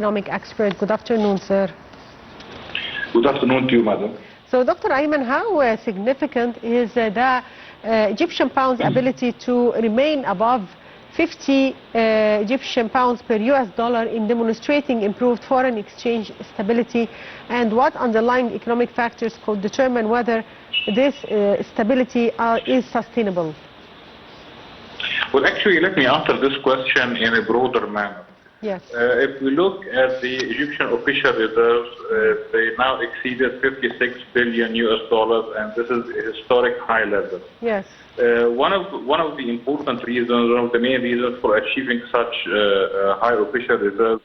economic expert. Good afternoon, sir. Good afternoon to you, madam. So, Dr. Ayman, how significant is the Egyptian pound's ability to remain above 50 Egyptian pounds per US dollar in demonstrating improved foreign exchange stability, and what underlying economic factors could determine whether this stability is sustainable? Well, actually, let me answer this question in a broader manner. Yes. If we look at the Egyptian official reserves, they now exceeded 56 billion US dollars, and this is a historic high level. Yes. One of the important reasons, one of the main reasons for achieving such high official reserves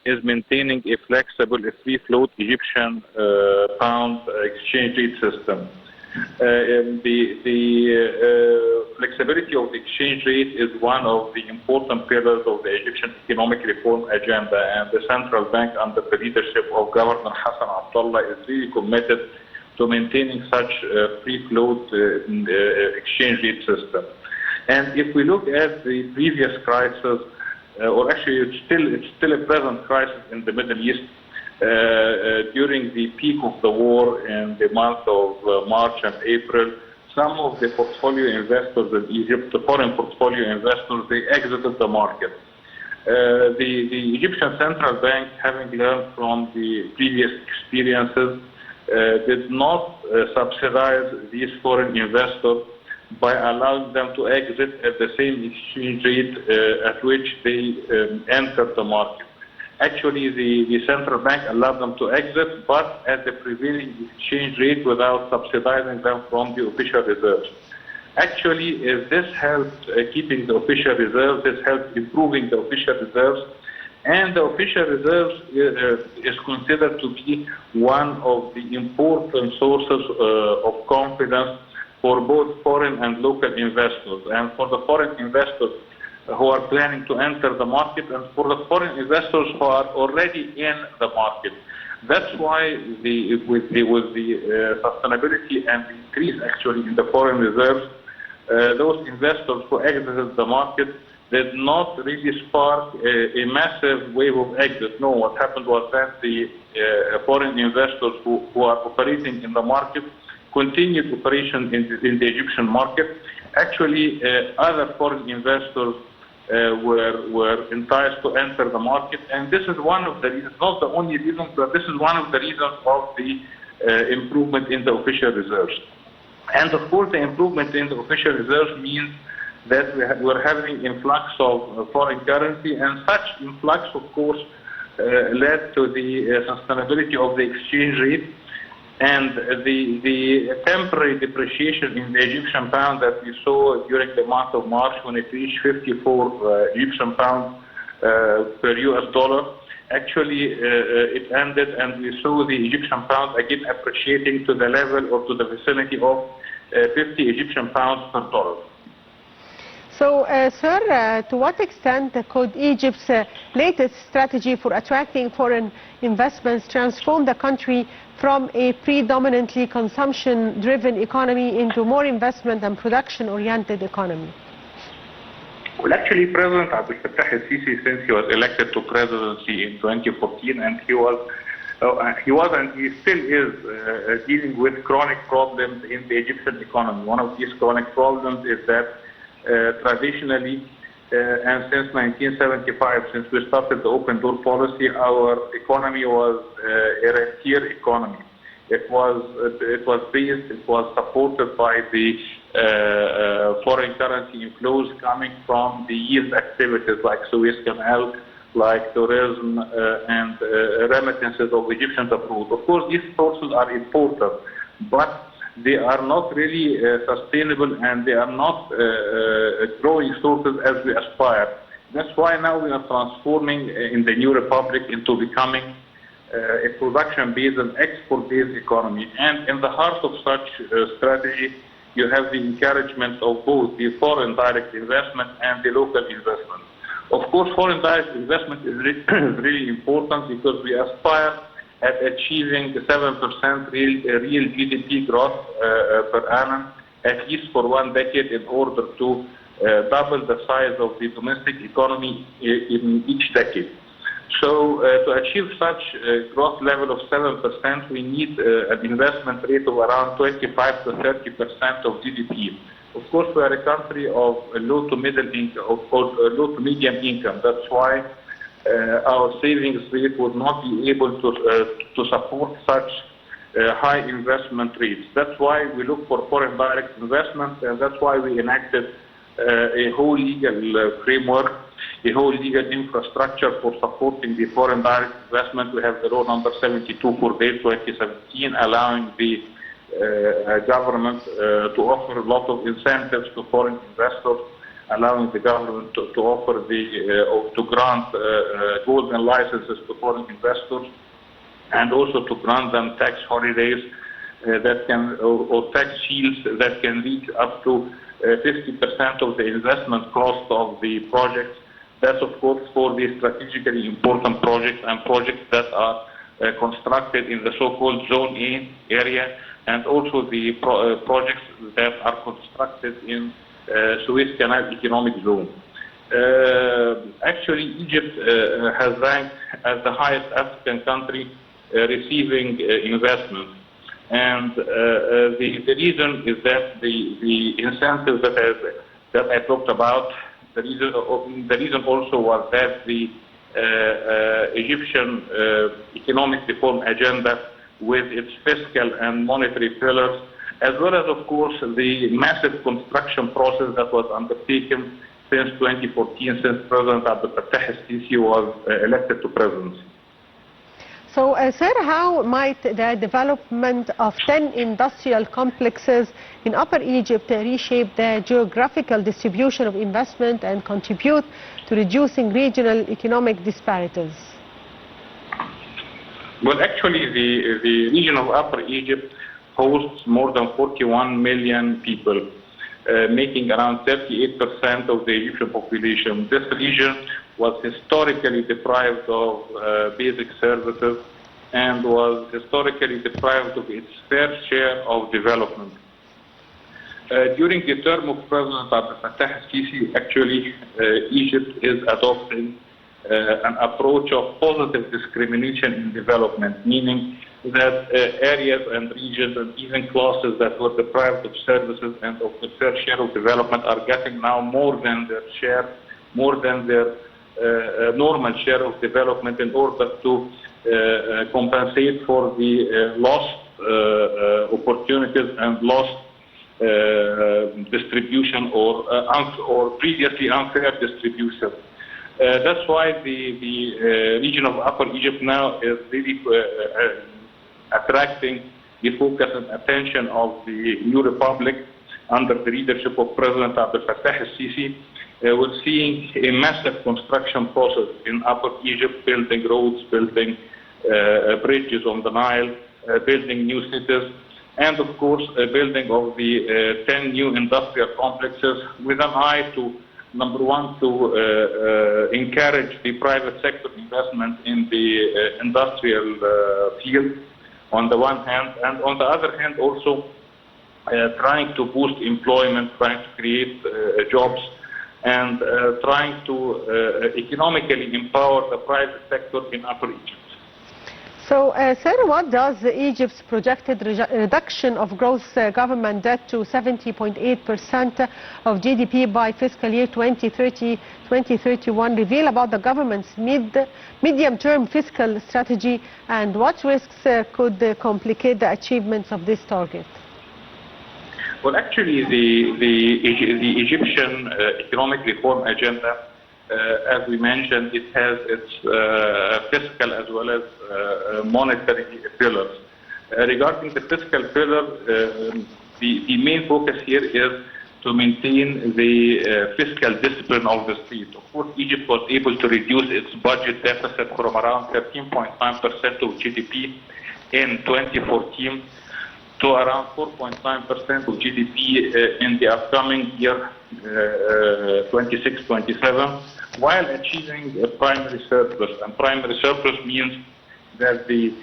is maintaining a flexible, free float Egyptian pound exchange rate system. The flexibility of the exchange rate is one of the important pillars of the Egyptian economic reform agenda, and the central bank, under the leadership of Governor Hassan Abdullah, is really committed to maintaining such free float exchange rate system. And if we look at the previous crisis, or actually it's still a present crisis in the Middle East, during the peak of the war in the month of March and April, some of the portfolio investors in Egypt, the foreign portfolio investors, they exited the market. The Egyptian central bank, having learned from the previous experiences, did not subsidize these foreign investors by allowing them to exit at the same exchange rate at which they entered the market. Actually, the central bank allowed them to exit, but at the prevailing exchange rate without subsidizing them from the official reserves. Actually, this helped keeping the official reserves, this helped improving the official reserves, and the official reserves is considered to be one of the important sources of confidence for both foreign and local investors. And for the foreign investors who are planning to enter the market, and for the foreign investors who are already in the market. That's why with the sustainability and increase actually in the foreign reserves, those investors who exited the market did not really spark a massive wave of exit. No, what happened was that the foreign investors who are operating in the market continued operation in the Egyptian market. Actually, other foreign investors were enticed to enter the market, and this is one of the reasons, not the only reason, but this is one of the reasons of the improvement in the official reserves. And of course, the improvement in the official reserves means that we're having influx of foreign currency, and such influx, of course, led to the sustainability of the exchange rate. And the temporary depreciation in the Egyptian pound that we saw during the month of March, when it reached 54 Egyptian pounds per US dollar, actually it ended, and we saw the Egyptian pound again appreciating to the level or to the vicinity of 50 Egyptian pounds per dollar. So, sir, to what extent could Egypt's latest strategy for attracting foreign investments transform the country from a predominantly consumption-driven economy into a more investment and production-oriented economy? Well, actually, President Abdel Fattah al-Sisi, since he was elected to presidency in 2014, and he was and he still is dealing with chronic problems in the Egyptian economy. One of these chronic problems is that traditionally, and since 1975, since we started the open door policy, our economy was a rentier economy. It was supported by the foreign currency inflows coming from the yield activities like Suez Canal, like tourism, and remittances of Egyptians abroad. Of course, these sources are important, but they are not really sustainable, and they are not growing sources as we aspire. That's why now we are transforming in the new republic into becoming a production-based and export-based economy. And in the heart of such strategy, you have the encouragement of both the foreign direct investment and the local investment. Of course, foreign direct investment is really important because we aspire at achieving 7% real GDP growth per annum, at least for one decade, in order to double the size of the domestic economy in each decade. So to achieve such a growth level of 7%, we need an investment rate of around 25 to 30% of GDP. Of course, we are a country of low to middle income, low to medium income. That's why our savings rate would not be able to support such high investment rates. That's why we look for foreign direct investment, and that's why we enacted a whole legal framework, a whole legal infrastructure for supporting the foreign direct investment. We have the law number 72/2017, allowing the government to offer a lot of incentives to foreign investors, allowing the government to offer to grant golden licenses to foreign investors, and also to grant them tax holidays that can, or tax shields that can reach up to 50% of the investment cost of the projects. That's of course for the strategically important projects and projects that are constructed in the so-called Zone A area, and also the projects that are constructed in Suez Canal Economic Zone. Actually, Egypt has ranked as the highest African country receiving investment. And the reason is that the incentives that I talked about, the reason also was that the Egyptian economic reform agenda, with its fiscal and monetary pillars, as well as, of course, the massive construction process that was undertaken since 2014, since President Abdel Fattah al-Sisi was elected to presidency. So, sir, how might the development of 10 industrial complexes in Upper Egypt reshape the geographical distribution of investment and contribute to reducing regional economic disparities? Well, actually, the region of Upper Egypt hosts more than 41 million people, making around 38% of the Egyptian population. This region was historically deprived of basic services and was historically deprived of its fair share of development. During the term of President Abdel Fattah al-Sisi, actually, Egypt is adopting an approach of positive discrimination in development, meaning that areas and regions and even classes that were deprived of services and of the fair share of development are getting now more than their share, more than their normal share of development, in order to compensate for the lost opportunities and lost distribution or previously unfair distribution. That's why the region of Upper Egypt now is really attracting the focus and attention of the new republic under the leadership of President Abdel Fattah al-Sisi. We're seeing a massive construction process in Upper Egypt, building roads, building bridges on the Nile, building new cities, and of course building of the 10 new industrial complexes with an eye to, number one, to encourage the private sector investment in the industrial field on the one hand, and on the other hand also trying to boost employment, trying to create jobs, and trying to economically empower the private sector in Upper Egypt. So, sir, what does Egypt's projected reduction of gross government debt to 70.8% of GDP by fiscal year 2030-2031 reveal about the government's medium-term fiscal strategy, and what risks could complicate the achievements of this target? Well, actually, the Egyptian economic reform agenda, as we mentioned, it has its fiscal as well as monetary pillars. Regarding the fiscal pillar, the main focus here is to maintain the fiscal discipline of the state. Of course, Egypt was able to reduce its budget deficit from around 13.9% of GDP in 2014 to around 4.9% of GDP in the upcoming year, 26-27, while achieving a primary surplus. And primary surplus means that the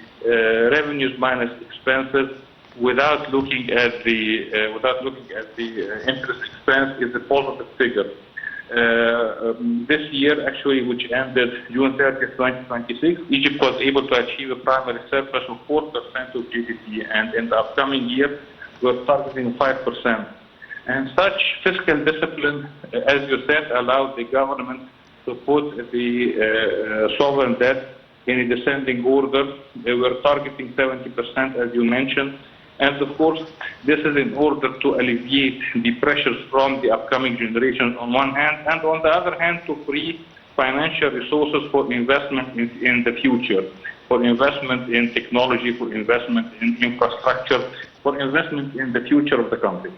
revenues minus expenses, without looking at the interest expense, is a positive figure. This year, actually, which ended June 30th, 2026, Egypt was able to achieve a primary surplus of 4% of GDP, and in the upcoming year, we're targeting 5%. And such fiscal discipline, as you said, allowed the government to put the sovereign debt in a descending order. They were targeting 70%, as you mentioned. And of course, this is in order to alleviate the pressures from the upcoming generations on one hand, and on the other hand, to free financial resources for investment in the future, for investment in technology, for investment in infrastructure, for investment in the future of the country.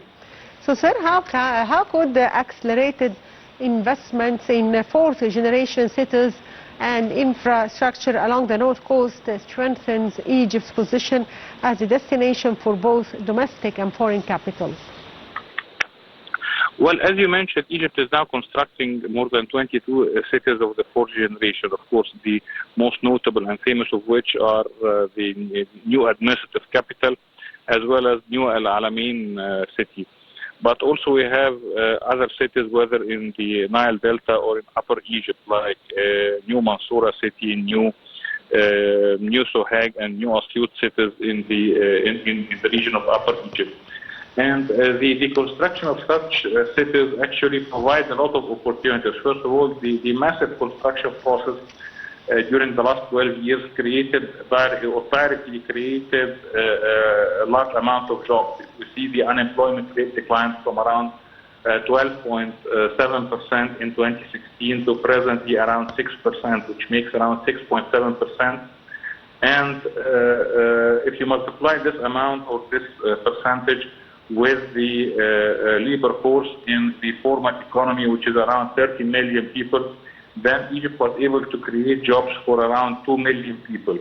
So, sir, how could the accelerated investments in fourth generation cities and infrastructure along the north coast strengthens Egypt's position as a destination for both domestic and foreign capitals? Well, as you mentioned, Egypt is now constructing more than 22 cities of the fourth generation. Of course, the most notable and famous of which are the new administrative capital, as well as new Al Alamein city. But also we have other cities, whether in the Nile Delta or in Upper Egypt, like New Mansoura city, New Sohag, and New Asyut cities in the region of Upper Egypt. And the construction of such cities actually provides a lot of opportunities. First of all, the massive construction process during the last 12 years directly created a large amount of jobs. We see the unemployment rate declined from around 12.7% in 2016 to presently around 6%, which makes around 6.7%. And if you multiply this amount or this percentage with the labor force in the formal economy, which is around 30 million people, then Egypt was able to create jobs for around 2 million people.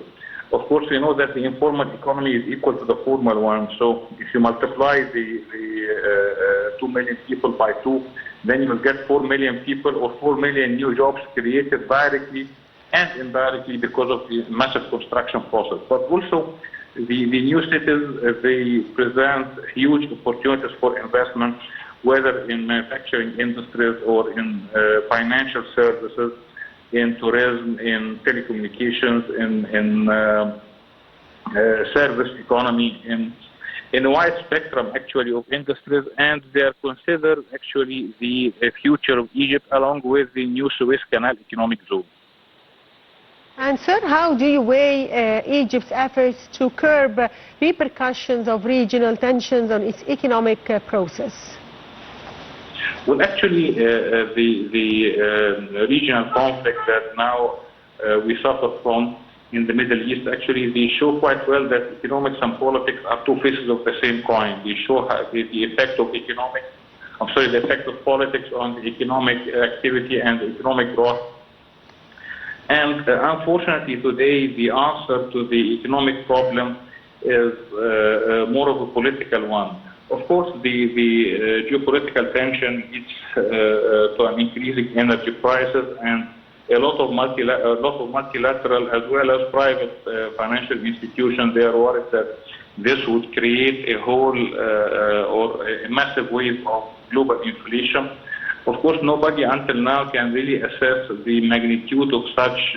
Of course, we know that the informal economy is equal to the formal one. So if you multiply the 2 million people by 2, then you will get 4 million people or 4 million new jobs created directly and indirectly because of the massive construction process. But also, the new cities, they present huge opportunities for investment, whether in manufacturing industries or in financial services, in tourism, in telecommunications, in service economy, in a wide spectrum actually of industries, and they are considered actually the future of Egypt along with the new Suez Canal economic zone. And sir, how do you weigh Egypt's efforts to curb repercussions of regional tensions on its economic process? Well, actually, the regional conflict that now we suffer from in the Middle East, actually, they show quite well that economics and politics are two faces of the same coin. They show the effect of the effect of politics on the economic activity and the economic growth. And unfortunately, today, the answer to the economic problem is more of a political one. Of course, the geopolitical tension leads to an increasing energy prices, and a lot of multilateral as well as private financial institutions, they are worried that this would create a whole or a massive wave of global inflation. Of course, nobody until now can really assess the magnitude of such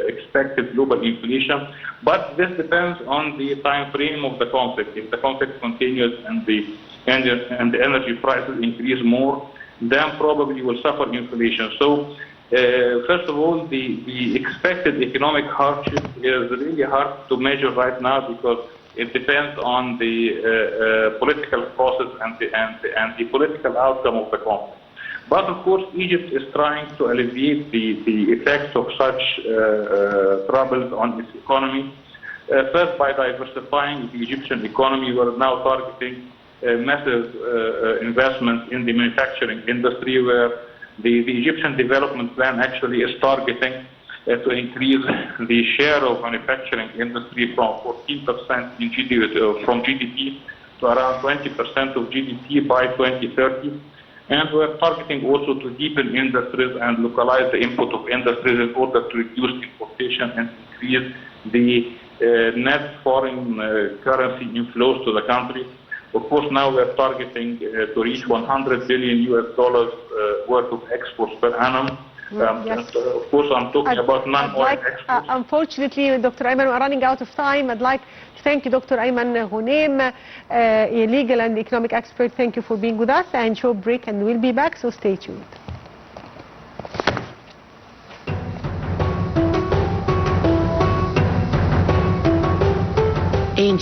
expected global inflation, but this depends on the time frame of the conflict. If the conflict continues and the energy prices increase more, then probably will suffer inflation. So, first of all, the expected economic hardship is really hard to measure right now because it depends on the political process and the political outcome of the conflict. But of course, Egypt is trying to alleviate the effects of such troubles on its economy. First, by diversifying the Egyptian economy, we are now targeting massive investments in the manufacturing industry, where the Egyptian development plan actually is targeting to increase the share of manufacturing industry from 14% in GDP to around 20% of GDP by 2030. And we're targeting also to deepen industries and localize the input of industries in order to reduce importation and increase the net foreign currency inflows to the country. Of course, now we are targeting to reach 100 billion US dollars worth of exports per annum. Yes. And, of course, I'm talking about non-oil exports. Unfortunately, Dr. Ayman, we're running out of time. I'd like to thank you, Dr. Ayman Ghoneim, a legal and economic expert. Thank you for being with us. And short break, and we'll be back, so stay tuned.